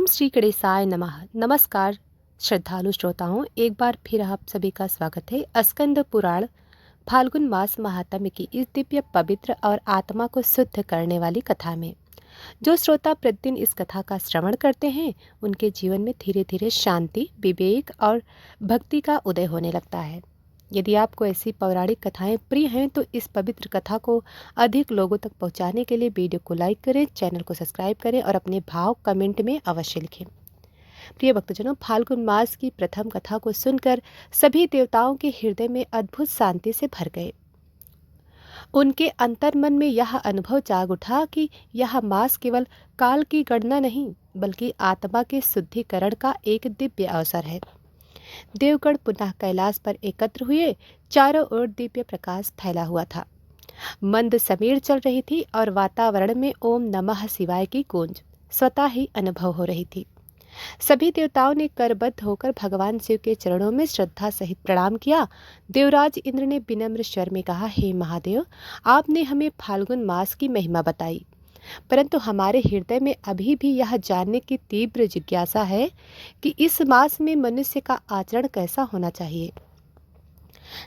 श्री गणेशाय नमः। नमस्कार श्रद्धालु श्रोताओं, एक बार फिर आप सभी का स्वागत है स्कंद पुराण फाल्गुन मास महात्म्य की इस दिव्य पवित्र और आत्मा को शुद्ध करने वाली कथा में। जो श्रोता प्रतिदिन इस कथा का श्रवण करते हैं उनके जीवन में धीरे धीरे शांति, विवेक और भक्ति का उदय होने लगता है। यदि आपको ऐसी पौराणिक कथाएं प्रिय हैं तो इस पवित्र कथा को अधिक लोगों तक पहुंचाने के लिए वीडियो को लाइक करें, चैनल को सब्सक्राइब करें और अपने भाव कमेंट में अवश्य लिखें। प्रिय भक्तजनों, फाल्गुन मास की प्रथम कथा को सुनकर सभी देवताओं के हृदय में अद्भुत शांति से भर गए। उनके अंतर्मन में यह अनुभव जाग उठा कि यह मास केवल काल की गणना नहीं बल्कि आत्मा के शुद्धिकरण का एक दिव्य अवसर है। देवगण पुनः कैलाश पर एकत्र हुए। चारों ओर दिव्य प्रकाश फैला हुआ था। मंद समीर चल रही थी और वातावरण में ओम नमः शिवाय की गूंज स्वतः ही अनुभव हो रही थी। सभी देवताओं ने करबद्ध होकर भगवान शिव के चरणों में श्रद्धा सहित प्रणाम किया। देवराज इंद्र ने विनम्र स्वर में कहा, हे महादेव, आपने हमें फाल्गुन मास की महिमा बताई, परंतु हमारे हृदय में अभी भी यह जानने की तीव्र जिज्ञासा है कि इस मास में मनुष्य का आचरण कैसा होना चाहिए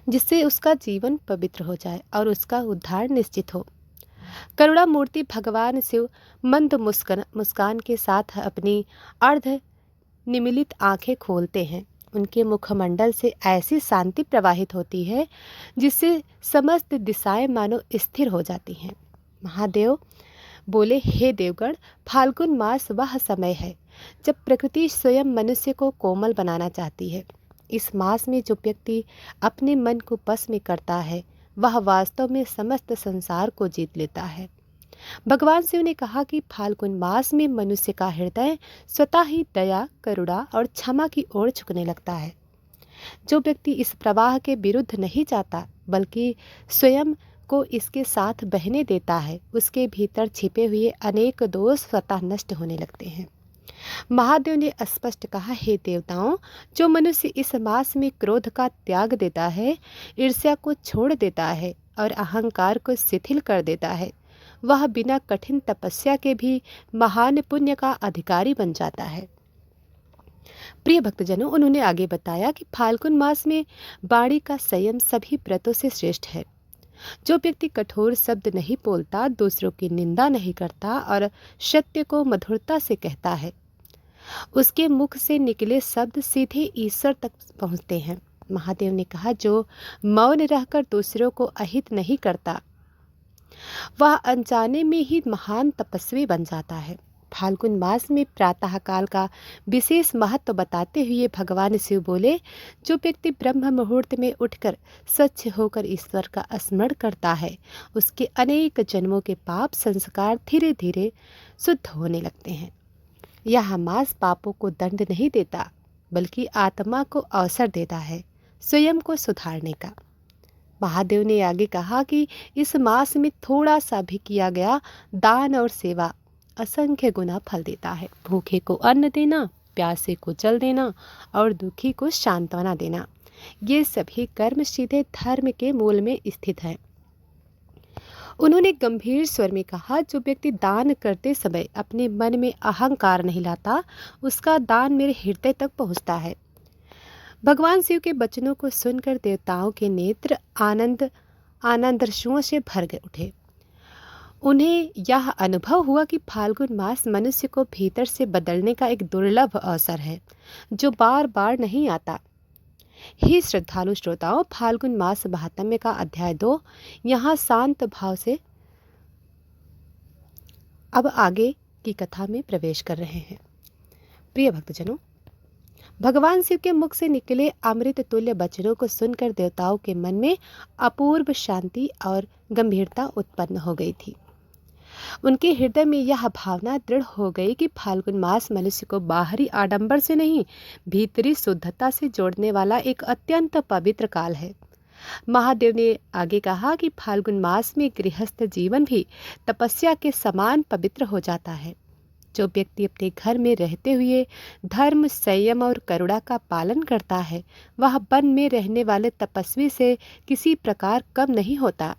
जिससे उसका जीवन पवित्र हो जाए और उसका उद्धार निश्चित हो। करुणा मूर्ति भगवान शिव मंद मुस्कान के साथ अपनी अर्ध निमीलित आंखें खोलते हैं। उनके मुखमंडल से ऐसी शांति प्रवाहित होती है जिससे समस्त दिशाएं मानो स्थिर हो जाती हैं। महादेव बोले, हे देवगण, फाल्गुन मास वह समय है जब प्रकृति स्वयं मनुष्य को कोमल बनाना चाहती है। इस मास में जो व्यक्ति अपने मन को बस में करता है वह वास्तव में समस्त संसार को जीत लेता है। भगवान शिव ने कहा कि फाल्गुन मास में मनुष्य का हृदय स्वतः ही दया, करुणा और क्षमा की ओर झुकने लगता है। जो व्यक्ति इस प्रवाह के विरुद्ध नहीं जाता बल्कि स्वयं को इसके साथ बहने देता है, उसके भीतर छिपे हुए अनेक दोष स्वतः नष्ट होने लगते हैं। महादेव ने स्पष्ट कहा, हे देवताओं, जो मनुष्य इस मास में क्रोध का त्याग देता है, ईर्ष्या को छोड़ देता है और अहंकार को शिथिल कर देता है, वह बिना कठिन तपस्या के भी महान पुण्य का अधिकारी बन जाता है। प्रिय भक्तजनों, उन्होंने आगे बताया कि फाल्गुन मास में वाणी का संयम सभी व्रतों से श्रेष्ठ है। जो व्यक्ति कठोर शब्द नहीं बोलता, दूसरों की निंदा नहीं करता और सत्य को मधुरता से कहता है, उसके मुख से निकले शब्द सीधे ईश्वर तक पहुंचते हैं। महादेव ने कहा, जो मौन रहकर दूसरों को अहित नहीं करता वह अनजाने में ही महान तपस्वी बन जाता है। फाल्गुन मास में प्रातः काल का विशेष महत्व बताते हुए भगवान शिव बोले, जो व्यक्ति ब्रह्म मुहूर्त में उठकर स्वच्छ होकर ईश्वर का स्मरण करता है, उसके अनेक जन्मों के पाप संस्कार धीरे धीरे शुद्ध होने लगते हैं। यह मास पापों को दंड नहीं देता बल्कि आत्मा को अवसर देता है स्वयं को सुधारने का। महादेव ने आगे कहा कि इस मास में थोड़ा सा भी किया गया दान और सेवा असंख्य गुना फल देता है। भूखे को अन्न देना, प्यासे को जल देना और दुखी को सांत्वना देना, ये सभी कर्म सीधे धर्म के मूल में स्थित हैं। उन्होंने गंभीर स्वर में कहा, जो व्यक्ति दान करते समय अपने मन में अहंकार नहीं लाता, उसका दान मेरे हृदय तक पहुंचता है। भगवान शिव के वचनों को सुनकर देवताओं के नेत्र आनंदाश्रुओं से भर गए उठे। उन्हें यह अनुभव हुआ कि फाल्गुन मास मनुष्य को भीतर से बदलने का एक दुर्लभ अवसर है जो बार बार नहीं आता। हे श्रद्धालु श्रोताओं, फाल्गुन मास महात्म्य का अध्याय 2 यहाँ शांत भाव से अब आगे की कथा में प्रवेश कर रहे हैं। प्रिय भक्तजनों, भगवान शिव के मुख से निकले अमृत तुल्य वचनों को सुनकर देवताओं के मन में अपूर्व शांति और गंभीरता उत्पन्न हो गई थी। उनके हृदय में यह भावना दृढ़ हो गई कि फाल्गुन मास मनुष्य को बाहरी आडंबर से नहीं, भीतरी शुद्धता से जोड़ने वाला एक अत्यंत पवित्र काल है। महादेव ने आगे कहा कि फाल्गुन मास में गृहस्थ जीवन भी तपस्या के समान पवित्र हो जाता है। जो व्यक्ति अपने घर में रहते हुए धर्म, संयम और करुणा का पालन करता है, वह वन में रहने वाले तपस्वी से किसी प्रकार कम नहीं होता।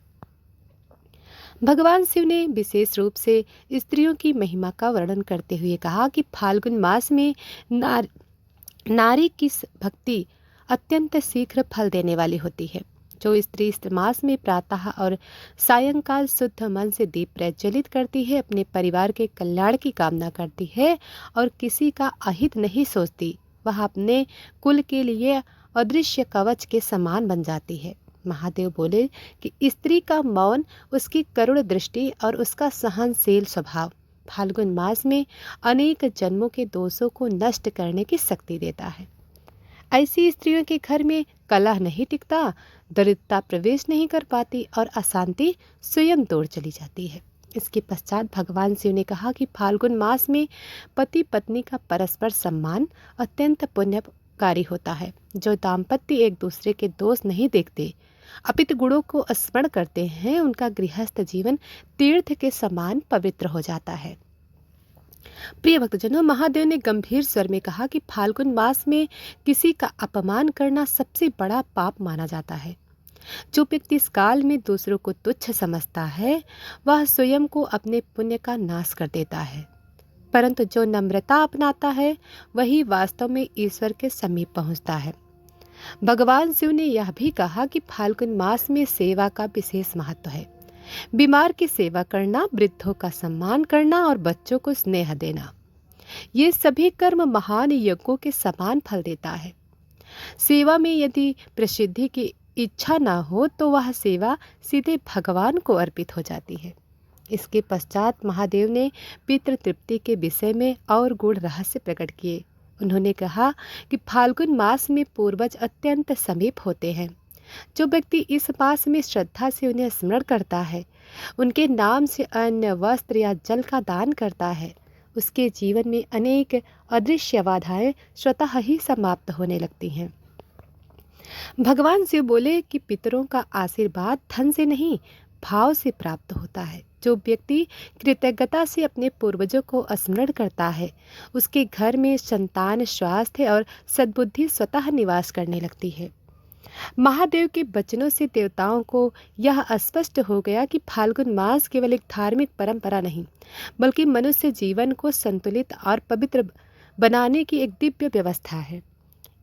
भगवान शिव ने विशेष रूप से स्त्रियों की महिमा का वर्णन करते हुए कहा कि फाल्गुन मास में नारी की भक्ति अत्यंत शीघ्र फल देने वाली होती है। जो स्त्री इस मास में प्रातः और सायंकाल शुद्ध मन से दीप प्रज्वलित करती है, अपने परिवार के कल्याण की कामना करती है और किसी का अहित नहीं सोचती, वह अपने कुल के लिए अदृश्य कवच के समान बन जाती है। महादेव बोले कि स्त्री का मौन, उसकी करुण दृष्टि और उसका सहनशील स्वभाव फाल्गुन मास में अनेक जन्मों के दोषों को नष्ट करने की शक्ति देता है। ऐसी स्त्रियों के घर में कलह नहीं टिकता, दरिद्रता प्रवेश नहीं कर पाती और अशांति स्वयं तोड़ चली जाती है। इसके पश्चात भगवान शिव ने कहा कि फाल्गुन मास में पति पत्नी का परस्पर सम्मान अत्यंत पुण्यकारी होता है। जो दाम्पत्य एक दूसरे के दोष नहीं देखते अपितु गुणों को स्मरण करते हैं, उनका गृहस्थ जीवन तीर्थ के समान पवित्र हो जाता है। प्रिय भक्तजनों, महादेव ने गंभीर स्वर में कहा कि फाल्गुन मास में किसी का अपमान करना सबसे बड़ा पाप माना जाता है। जो व्यक्ति इस काल में दूसरों को तुच्छ समझता है, वह स्वयं को अपने पुण्य का नाश कर देता है, परंतु जो नम्रता अपनाता है वही वास्तव में ईश्वर के समीप पहुंचता है। भगवान शिव ने यह भी कहा कि फाल्गुन मास में सेवा का विशेष महत्व है। बीमार की सेवा करना, वृद्धों का सम्मान करना और बच्चों को स्नेह देना, ये सभी कर्म महान यज्ञों के समान फल देता है। सेवा में यदि प्रसिद्धि की इच्छा न हो तो वह सेवा सीधे भगवान को अर्पित हो जाती है। इसके पश्चात महादेव ने पितृ तृप्ति के विषय में और गूढ़ रहस्य प्रकट किए। उन्होंने कहा कि फाल्गुन मास में पूर्वज अत्यंत समीप होते हैं। जो व्यक्ति इस मास में श्रद्धा से उन्हें स्मरण करता है, उनके नाम से अन्न, वस्त्र या जल का दान करता है, उसके जीवन में अनेक अदृश्य बाधाएं स्वतः ही समाप्त होने लगती हैं। भगवान शिव बोले कि पितरों का आशीर्वाद धन से नहीं, भाव से प्राप्त होता है। जो व्यक्ति कृतज्ञता से अपने पूर्वजों को स्मरण करता है, उसके घर में संतान, स्वास्थ्य और सद्बुद्धि स्वतः निवास करने लगती है। महादेव के वचनों से देवताओं को यह स्पष्ट हो गया कि फाल्गुन मास केवल एक धार्मिक परंपरा नहीं, बल्कि मनुष्य जीवन को संतुलित और पवित्र बनाने की एक दिव्य व्यवस्था है।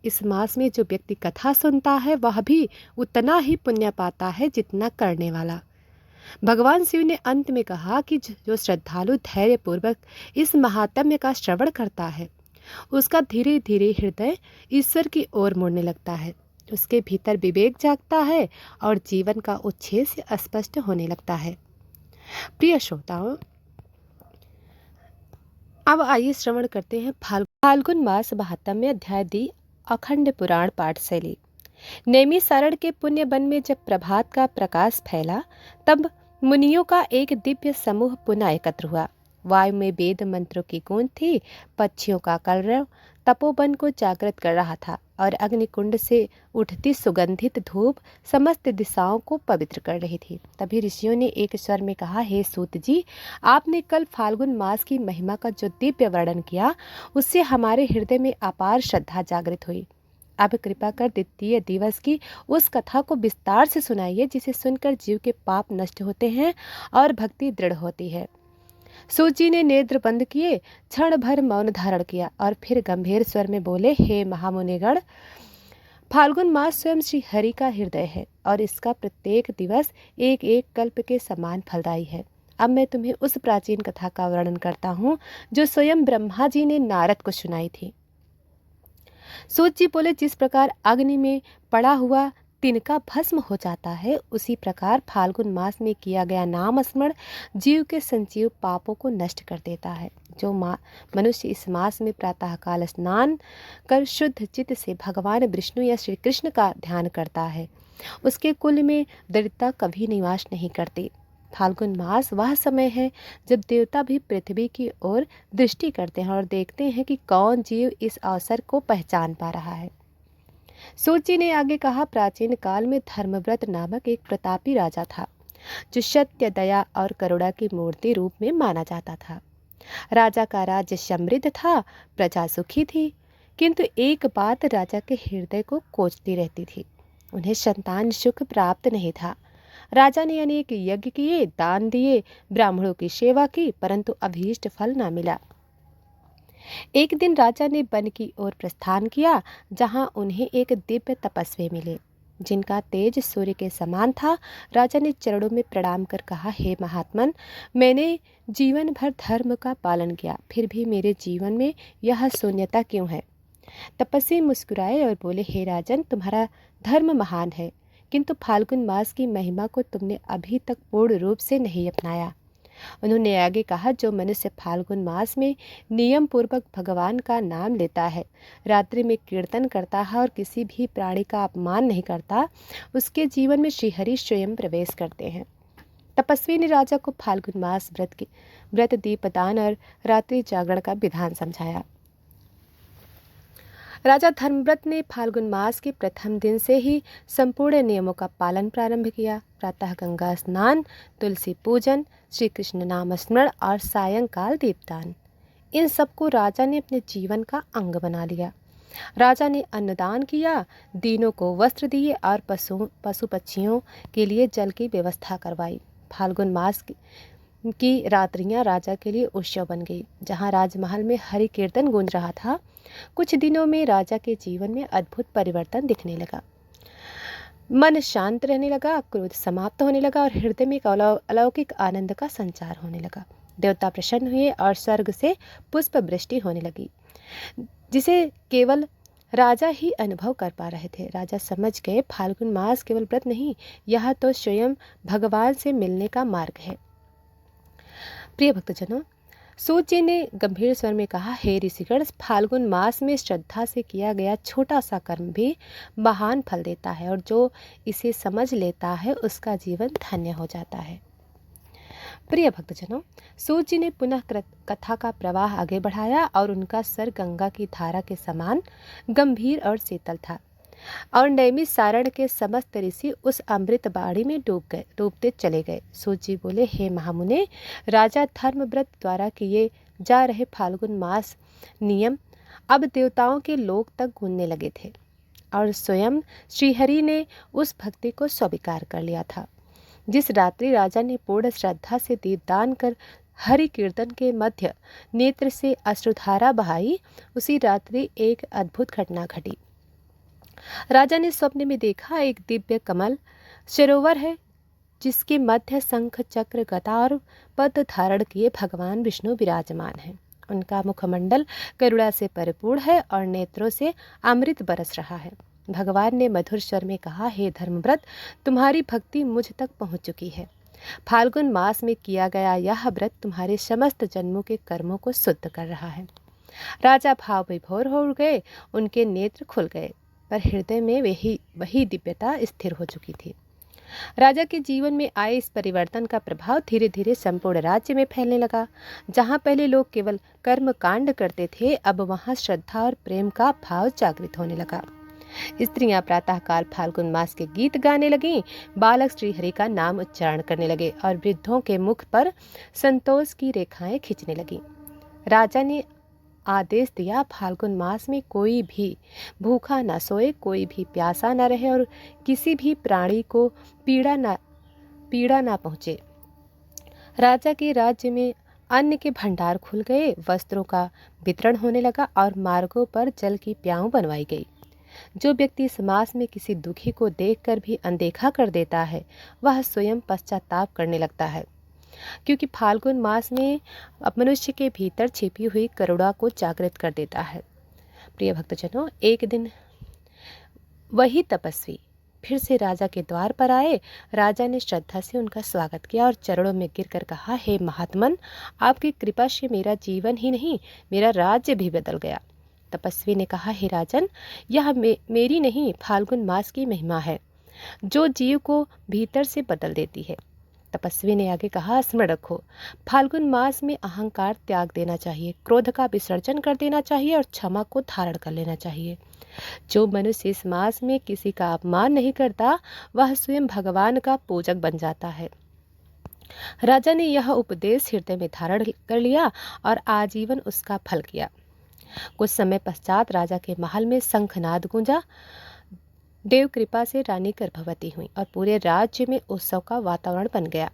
इस मास में जो व्यक्ति कथा सुनता है वह भी उतना ही पुण्य पाता है जितना करने वाला। भगवान शिव ने अंत में कहा कि जो श्रद्धालु धैर्य पूर्वक इस महात्म्य का श्रवण करता है, उसका धीरे धीरे हृदय ईश्वर की ओर मुड़ने लगता है। उसके भीतर विवेक जागता है और जीवन का उद्देश्य स्पष्ट होने लगता है। प्रिय श्रोताओं, अब आइए श्रवण करते हैं फाल्गुन मास महात्म्य अध्याय दी अखंड पुराण पाठशैली। नैमिषारण्य के पुण्य वन में जब प्रभात का प्रकाश फैला, तब मुनियों का एक दिव्य समूह पुनः एकत्र हुआ। वायु में वेद मंत्रों की गूंज थी, पक्षियों का कलरव तपोवन को जागृत कर रहा था और अग्निकुंड से उठती सुगंधित धूप समस्त दिशाओं को पवित्र कर रही थी। तभी ऋषियों ने एक स्वर में कहा, हे सूत जी, आपने कल फाल्गुन मास की महिमा का जो दिव्य वर्णन किया, उससे हमारे हृदय में अपार श्रद्धा जागृत हुई। अब कृपा कर द्वितीय दिवस की उस कथा को विस्तार से सुनाइए, जिसे सुनकर जीव के पाप नष्ट होते हैं और भक्ति दृढ़ होती है। सूत जी ने नेत्र बंद किए, क्षण भर मौन धारण किया और फिर गंभीर स्वर में बोले, हे महामुनिगण, फाल्गुन मास स्वयं श्री हरि का हृदय है और इसका प्रत्येक दिवस एक एक कल्प के समान फलदायी है। अब मैं तुम्हें उस प्राचीन कथा का वर्णन करता हूँ जो स्वयं ब्रह्मा जी ने नारद को सुनाई थी। सूत जी बोले, जिस प्रकार अग्नि में पड़ा हुआ तिनका भस्म हो जाता है, उसी प्रकार फाल्गुन मास में किया गया नाम स्मरण जीव के संजीव पापों को नष्ट कर देता है। जो मनुष्य इस मास में प्रातःकाल स्नान कर शुद्ध चित्त से भगवान विष्णु या श्री कृष्ण का ध्यान करता है, उसके कुल में दरिद्रता कभी निवास नहीं करती। फाल्गुन मास वह समय है जब देवता भी पृथ्वी की ओर दृष्टि करते हैं और देखते हैं कि कौन जीव इस अवसर को पहचान पा रहा है। सूत जी ने आगे कहा, प्राचीन काल में धर्मव्रत नामक एक प्रतापी राजा था, जो सत्य, दया और करुणा की मूर्ति रूप में माना जाता था। राजा का राज्य समृद्ध था, प्रजा सुखी थी, किंतु एक बात राजा के हृदय को कोसती रहती थी, उन्हें संतान सुख प्राप्त नहीं था। राजा ने अनेक यज्ञ किए, दान दिए, ब्राह्मणों की सेवा की, परंतु अभीष्ट फल न मिला। एक दिन राजा ने वन की ओर प्रस्थान किया, जहां उन्हें एक दिव्य तपस्वी मिले, जिनका तेज सूर्य के समान था। राजा ने चरणों में प्रणाम कर कहा, हे महात्मन, मैंने जीवन भर धर्म का पालन किया, फिर भी मेरे जीवन में यह शून्यता क्यों है? तपस्वी मुस्कुराए और बोले, हे राजन, तुम्हारा धर्म महान है, किंतु फाल्गुन मास की महिमा को तुमने अभी तक पूर्ण रूप से नहीं अपनाया। उन्होंने आगे कहा, जो मनुष्य फाल्गुन मास में नियम पूर्वक भगवान का नाम लेता है, रात्रि में कीर्तन करता है और किसी भी प्राणी का अपमान नहीं करता, उसके जीवन में श्रीहरि स्वयं प्रवेश करते हैं। तपस्वी ने राजा को फाल्गुन मास व्रत दीपदान और रात्रि जागरण का विधान समझाया। राजा धर्मव्रत ने फाल्गुन मास के प्रथम दिन से ही संपूर्ण नियमों का पालन प्रारंभ किया। प्रातः गंगा स्नान, तुलसी पूजन, श्री कृष्ण नाम स्मरण और सायंकाल दीपदान, इन सबको राजा ने अपने जीवन का अंग बना लिया। राजा ने अन्नदान किया, दीनों को वस्त्र दिए और पशु पक्षियों के लिए जल की व्यवस्था करवाई। फाल्गुन मास की रात्रियां राजा के लिए उत्सव बन गई। जहां राजमहल में हरि कीर्तन गूंज रहा था, कुछ दिनों में राजा के जीवन में अद्भुत परिवर्तन दिखने लगा। मन शांत रहने लगा, क्रोध समाप्त होने लगा और हृदय में एक अलौकिक आनंद का संचार होने लगा। देवता प्रसन्न हुए और स्वर्ग से पुष्प वृष्टि होने लगी, जिसे केवल राजा ही अनुभव कर पा रहे थे। राजा समझ गए, फाल्गुन मास केवल व्रत नहीं, यह तो स्वयं भगवान से मिलने का मार्ग है। प्रिय भक्तजनों, सूत जी ने गंभीर स्वर में कहा, हे ऋषिगण, फाल्गुन मास में श्रद्धा से किया गया छोटा सा कर्म भी महान फल देता है, और जो इसे समझ लेता है उसका जीवन धन्य हो जाता है। प्रिय भक्तजनों, सूत जी ने पुनः कथा का प्रवाह आगे बढ़ाया और उनका सर गंगा की धारा के समान गंभीर और शीतल था, और नैमिषारण्य के समस्त ऋषि उस अमृत बाड़ी में डूबते चले गए। सूत जी बोले, हे महामुने, राजा धर्मव्रत द्वारा किए जा रहे फाल्गुन मास नियम अब देवताओं के लोक तक गूंजने लगे थे, और स्वयं श्रीहरि ने उस भक्ति को स्वीकार कर लिया था। जिस रात्रि राजा ने पूर्ण श्रद्धा से दीपदान कर हरि कीर्तन के मध्य नेत्र से अश्रुधारा बहाई, उसी रात्रि एक अद्भुत घटना घटी। राजा ने स्वप्न में देखा, एक दिव्य कमल सरोवर है, जिसके मध्य शंख चक्र गदा और पद्म धारण किए भगवान विष्णु विराजमान हैं। उनका मुखमंडल करुणा से परिपूर्ण है और नेत्रों से अमृत बरस रहा है। भगवान ने मधुर स्वर में कहा, हे धर्मव्रत, तुम्हारी भक्ति मुझ तक पहुंच चुकी है। फाल्गुन मास में किया गया यह व्रत तुम्हारे समस्त जन्मों के कर्मों को शुद्ध कर रहा है। राजा भाव विभोर हो गए, उनके नेत्र खुल गए, पर हृदय में वही दिव्यता स्थिर हो चुकी थी। राजा के जीवन में आए इस परिवर्तन का प्रभाव धीरे धीरे संपूर्ण राज्य में फैलने लगा। जहां पहले लोग केवल कर्म कांड करते थे, अब वहां श्रद्धा और प्रेम का भाव जागृत होने लगा। स्त्रियां प्रातःकाल फाल्गुन मास के गीत गाने लगीं, बालक श्रीहरि का नाम उच्चारण करने लगे और वृद्धों के मुख पर संतोष की रेखाएं खींचने लगीं। राजा ने आदेश दिया, फाल्गुन मास में कोई भी भूखा ना सोए, कोई भी प्यासा ना रहे और किसी भी प्राणी को पीड़ा ना पहुँचे। राजा के राज्य में अन्न के भंडार खुल गए, वस्त्रों का वितरण होने लगा और मार्गों पर जल की प्याऊ बनवाई गई। जो व्यक्ति इस मास में किसी दुखी को देखकर भी अनदेखा कर देता है, वह स्वयं पश्चाताप करने लगता है, क्योंकि फाल्गुन मास में मनुष्य के भीतर छिपी हुई करुणा को जागृत कर देता है। प्रिय भक्तजनों, एक दिन वही तपस्वी फिर से राजा के द्वार पर आए। राजा ने श्रद्धा से उनका स्वागत किया और चरणों में गिरकर कहा, हे महात्मन, आपकी कृपा से मेरा जीवन ही नहीं, मेरा राज्य भी बदल गया। तपस्वी ने कहा, हे राजन, यह मेरी नहीं, फाल्गुन मास की महिमा है, जो जीव को भीतर से बदल देती है। तपस्वी ने आगे कहा, स्मरण रखो, फाल्गुन मास में अहंकार त्याग देना चाहिए, क्रोध का विसर्जन कर देना चाहिए और क्षमा को धारण कर लेना चाहिए। जो मनुष्य इस मास में किसी का अपमान नहीं करता, वह स्वयं भगवान का पूजक बन जाता है। राजा ने यह उपदेश हृदय में धारण कर लिया और आजीवन उसका फल किया। कुछ समय पश्चात राजा के महल में शंखनाद गूंजा। देव कृपा से रानी गर्भवती हुई और पूरे राज्य में उत्सव का वातावरण बन गया।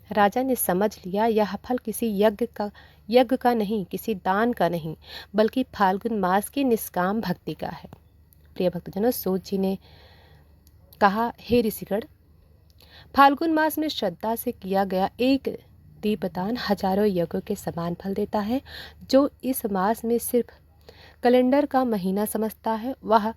राजा ने समझ लिया यह फल किसी यज्ञ का नहीं, किसी दान का नहीं, बल्कि फाल्गुन मास की निष्काम भक्ति का है। प्रिय भक्तजनों, सूत जी ने कहा, हे ऋषिगण, फाल्गुन मास में श्रद्धा से किया गया एक दीपदान हजारों यज्ञों के समान फल देता है। जो इस मास में सिर्फ कैलेंडर का महीना समझता है वह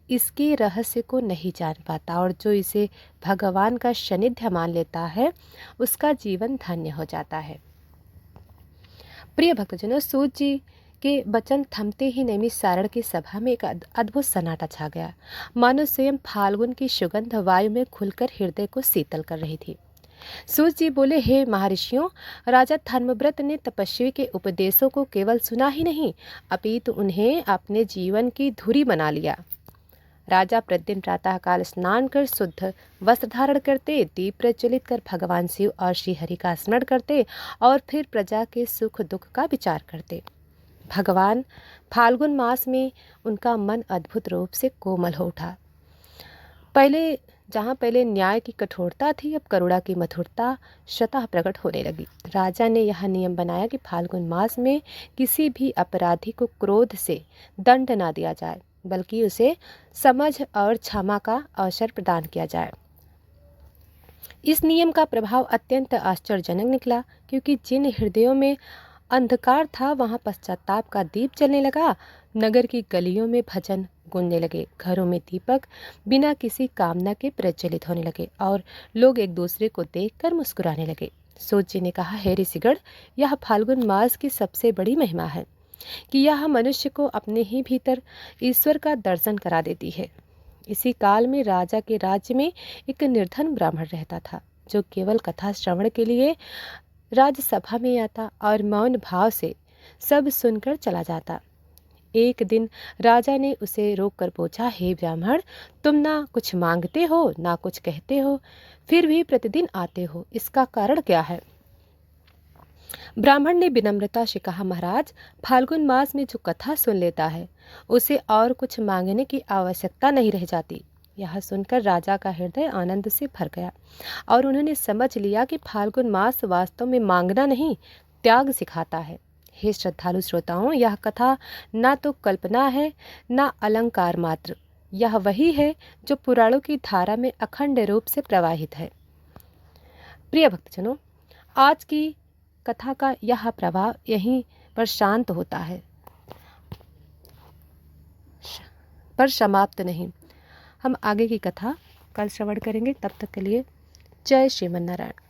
इसके रहस्य को नहीं जान पाता, और जो इसे भगवान का सानिध्य मान लेता है उसका जीवन धन्य हो जाता है। प्रिय भक्तजनों, सूत जी के वचन थमते ही नैमिषारण्य की सभा में एक अद्भुत सन्नाटा छा गया, मानो स्वयं फाल्गुन की सुगंध वायु में खुलकर हृदय को शीतल कर रही थी। सूत जी बोले, हे महर्षियों, राजा धर्मव्रत ने तपस्वी के उपदेशों को केवल सुना ही नहीं, अपितु उन्हें अपने जीवन की धुरी बना लिया। राजा प्रतिदिन प्रातःकाल स्नान कर शुद्ध वस्त्र धारण करते, दीप प्रज्वलित कर भगवान शिव और श्री हरि का स्मरण करते और फिर प्रजा के सुख दुख का विचार करते। भगवान फाल्गुन मास में उनका मन अद्भुत रूप से कोमल हो उठा। जहाँ पहले न्याय की कठोरता थी, अब करुणा की मधुरता स्वतः प्रकट होने लगी। राजा ने यह नियम बनाया कि फाल्गुन मास में किसी भी अपराधी को क्रोध से दंड ना दिया जाए, बल्कि उसे समझ और क्षमा का अवसर प्रदान किया जाए। इस नियम का प्रभाव अत्यंत आश्चर्यजनक निकला, क्योंकि जिन हृदयों में अंधकार था वहां पश्चाताप का दीप जलने लगा। नगर की गलियों में भजन गूंजने लगे, घरों में दीपक बिना किसी कामना के प्रज्वलित होने लगे और लोग एक दूसरे को देखकर मुस्कुराने लगे। सूत जी ने कहा, हे ऋषिगण, यह फाल्गुन मास की सबसे बड़ी महिमा है कि यह मनुष्य को अपने ही भीतर ईश्वर का दर्शन करा देती है। इसी काल में राजा के राज्य में एक निर्धन ब्राह्मण रहता था, जो केवल कथा श्रवण के लिए राजसभा में आता और मौन भाव से सब सुनकर चला जाता। एक दिन राजा ने उसे रोककर पूछा, हे ब्राह्मण, तुम ना कुछ मांगते हो ना कुछ कहते हो, फिर भी प्रतिदिन आते हो, इसका कारण क्या है? ब्राह्मण ने विनम्रता से कहा, महाराज, फाल्गुन मास में जो कथा सुन लेता है उसे और कुछ मांगने की आवश्यकता नहीं रह जाती। यह सुनकर राजा का हृदय आनंद से भर गया और उन्होंने समझ लिया कि फाल्गुन मास वास्तव में मांगना नहीं, त्याग सिखाता है। हे श्रद्धालु श्रोताओं, यह कथा ना तो कल्पना है ना अलंकार मात्र, यह वही है जो पुराणों की धारा में अखंड रूप से प्रवाहित है। प्रिय भक्तजनों, आज की कथा का यह प्रभाव यहीं पर शांत होता है, पर समाप्त नहीं। हम आगे की कथा कल श्रवण करेंगे। तब तक के लिए जय श्रीमन नारायण।